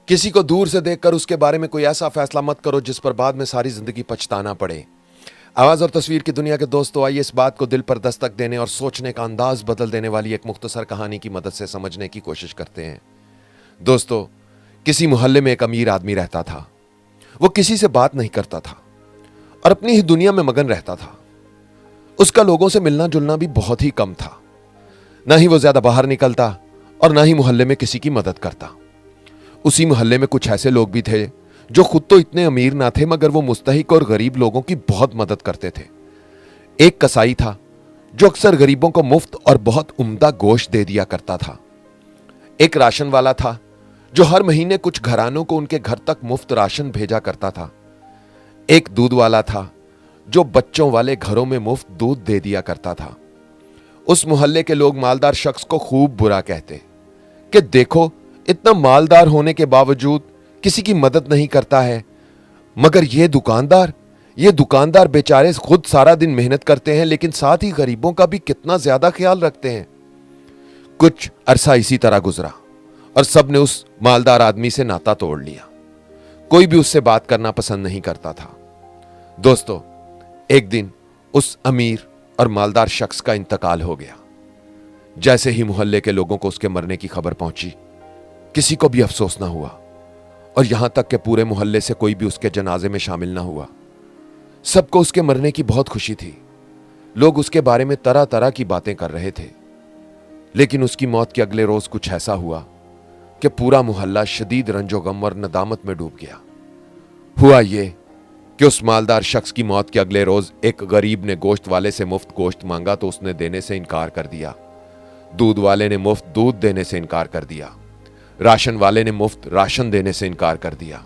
किसी को दूर से देखकर उसके बारे में कोई ऐसा फैसला मत करो जिस पर बाद में सारी जिंदगी पछताना पड़े। आवाज और तस्वीर की दुनिया के दोस्तों, आइए इस बात को दिल पर दस्तक देने और सोचने का अंदाज बदल देने वाली एक मुख्तसर कहानी की मदद से समझने की कोशिश करते हैं। दोस्तों, किसी मोहल्ले में एक अमीर आदमी रहता था। वो किसी से बात नहीं करता था और अपनी ही दुनिया में मगन रहता था। उसका लोगों से मिलना जुलना भी बहुत ही कम था। ना ही वो ज्यादा बाहर निकलता और ना ही मोहल्ले में किसी की मदद करता। उसी मोहल्ले में कुछ ऐसे लोग भी थे जो खुद तो इतने अमीर ना थे, मगर वो मुस्तहिक और गरीब लोगों की बहुत मदद करते थे। एक कसाई था जो अक्सर गरीबों को मुफ्त और बहुत उम्दा गोश्त दे दिया करता था। एक राशन वाला था जो हर महीने कुछ घरानों को उनके घर तक मुफ्त राशन भेजा करता था। एक दूध वाला था जो बच्चों वाले घरों में मुफ्त दूध दे दिया करता था। उस मोहल्ले के लोग मालदार शख्स को खूब बुरा कहते कि देखो, इतना मालदार होने के बावजूद किसी की मदद नहीं करता है, मगर ये दुकानदार बेचारे खुद सारा दिन मेहनत करते हैं, लेकिन साथ ही गरीबों का भी कितना ज्यादा ख्याल रखते हैं। कुछ अरसा इसी तरह गुजरा और सबने उस मालदार आदमी से नाता तोड़ लिया। कोई भी उससे बात करना पसंद नहीं करता था। दोस्तों, एक दिन उस अमीर और मालदार शख्स का इंतकाल हो गया। जैसे ही मोहल्ले के लोगों को उसके मरने की खबर पहुंची, किसी को भी अफसोस ना हुआ और यहां तक कि पूरे मोहल्ले से कोई भी उसके जनाजे में शामिल ना हुआ। सबको उसके मरने की बहुत खुशी थी। लोग उसके बारे में तरह तरह की बातें कर रहे थे। लेकिन उसकी मौत के अगले रोज कुछ ऐसा हुआ कि पूरा मोहल्ला शदीद रंजो गम और नदामत में डूब गया। हुआ ये कि उस मालदार शख्स की मौत के अगले रोज एक गरीब ने गोश्त वाले से मुफ्त गोश्त मांगा तो उसने देने से इनकार कर दिया। दूध वाले ने मुफ्त दूध देने से इनकार कर दिया। राशन वाले ने मुफ्त राशन देने से इनकार कर दिया।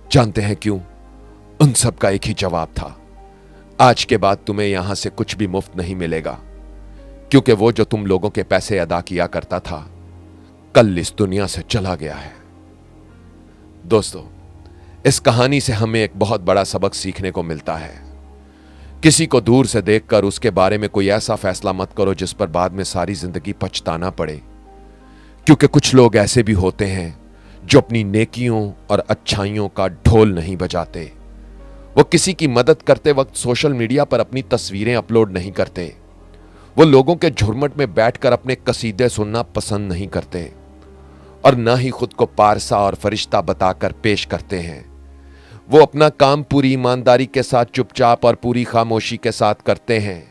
जानते हैं क्यों? उन सब का एक ही जवाब था, आज के बाद तुम्हें यहां से कुछ भी मुफ्त नहीं मिलेगा, क्योंकि वो जो तुम लोगों के पैसे अदा किया करता था कल इस दुनिया से चला गया है। दोस्तों, इस कहानी से हमें एक बहुत बड़ा सबक सीखने को मिलता है। किसी को दूर से देखकर उसके बारे में कोई ऐसा फैसला मत करो जिस पर बाद में सारी जिंदगी पछताना पड़े, क्योंकि कुछ लोग ऐसे भी होते हैं जो अपनी नेकियों और अच्छाइयों का ढोल नहीं बजाते। वो किसी की मदद करते वक्त सोशल मीडिया पर अपनी तस्वीरें अपलोड नहीं करते। वो लोगों के झुरमुट में बैठकर अपने कसीदे सुनना पसंद नहीं करते और ना ही खुद को पारसा और फरिश्ता बताकर पेश करते हैं। वो अपना काम पूरी ईमानदारी के साथ चुपचाप और पूरी खामोशी के साथ करते हैं।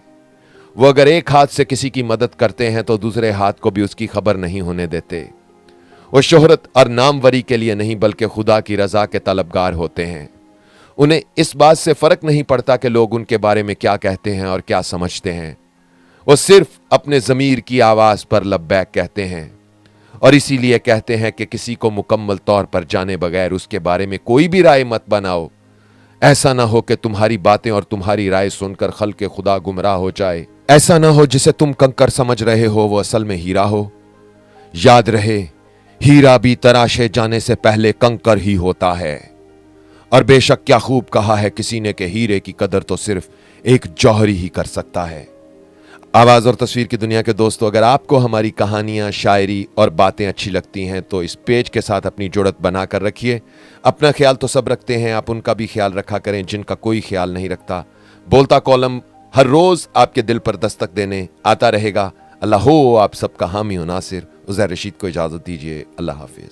वो अगर एक हाथ से किसी की मदद करते हैं तो दूसरे हाथ को भी उसकी खबर नहीं होने देते। वो शोहरत और नामवरी के लिए नहीं बल्कि खुदा की रजा के तलबगार होते हैं। उन्हें इस बात से फर्क नहीं पड़ता कि लोग उनके बारे में क्या कहते हैं और क्या समझते हैं। वो सिर्फ अपने ज़मीर की आवाज पर लब्बैक कहते हैं और इसीलिए कहते हैं कि किसी को मुकम्मल तौर पर जाने बगैर उसके बारे में कोई भी राय मत बनाओ। ऐसा ना हो कि तुम्हारी बातें और तुम्हारी राय सुनकर खल्क़े खुदा गुमराह हो जाए। ऐसा ना हो जिसे तुम कंकर समझ रहे हो वो असल में हीरा हो। याद रहे, हीरा भी तराशे जाने से पहले कंकर ही होता है। और बेशक क्या खूब कहा है किसी ने कि हीरे की कदर तो सिर्फ एक जौहरी ही कर सकता है। आवाज और तस्वीर की दुनिया के दोस्तों, अगर आपको हमारी कहानियां, शायरी और बातें अच्छी लगती हैं तो इस पेज के साथ अपनी जुड़त बनाकर रखिए। अपना ख्याल तो सब रखते हैं, आप उनका भी ख्याल रखा करें जिनका कोई ख्याल नहीं रखता। बोलता कॉलम हर रोज आपके दिल पर दस्तक देने आता रहेगा। अल्लाह हो आप सबका हामी हो नासिर। उज़ैर रशीद को इजाजत दीजिए। अल्लाह हाफिज।